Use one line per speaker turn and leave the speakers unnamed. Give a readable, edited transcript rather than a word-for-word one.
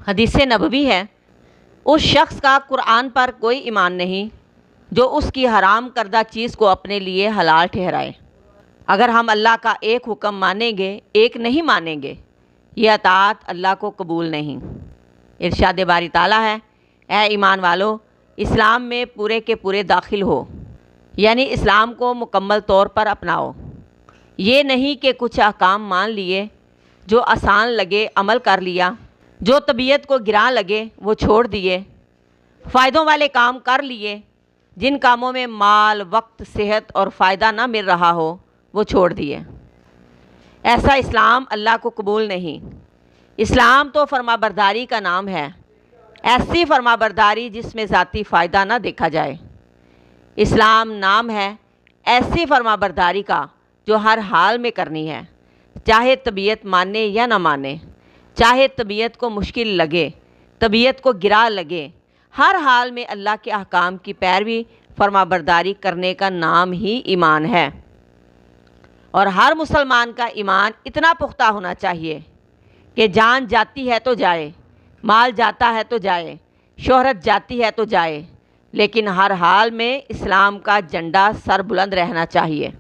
حدیث نبوی ہے، اس شخص کا قرآن پر کوئی ایمان نہیں جو اس کی حرام کردہ چیز کو اپنے لیے حلال ٹھہرائے۔ اگر ہم اللہ کا ایک حکم مانیں گے، ایک نہیں مانیں گے، یہ اطاعت اللہ کو قبول نہیں۔ ارشاد باری تعالیٰ ہے، اے ایمان والو، اسلام میں پورے کے پورے داخل ہو، یعنی اسلام کو مکمل طور پر اپناؤ۔ یہ نہیں کہ کچھ احکام مان لیے، جو آسان لگے عمل کر لیا، جو طبیعت کو گراں لگے وہ چھوڑ دیے، فائدوں والے کام کر لیے، جن کاموں میں مال، وقت، صحت اور فائدہ نہ مل رہا ہو وہ چھوڑ دیے۔ ایسا اسلام اللہ کو قبول نہیں۔ اسلام تو فرما برداری کا نام ہے، ایسی فرما برداری جس میں ذاتی فائدہ نہ دیکھا جائے۔ اسلام نام ہے ایسی فرما برداری کا جو ہر حال میں کرنی ہے، چاہے طبیعت مانے یا نہ مانے، چاہے طبیعت کو مشکل لگے، طبیعت کو گرا لگے، ہر حال میں اللہ کے احکام کی پیروی فرما برداری کرنے کا نام ہی ایمان ہے۔ اور ہر مسلمان کا ایمان اتنا پختہ ہونا چاہیے کہ جان جاتی ہے تو جائے، مال جاتا ہے تو جائے، شہرت جاتی ہے تو جائے، لیکن ہر حال میں اسلام کا جھنڈا سر بلند رہنا چاہیے۔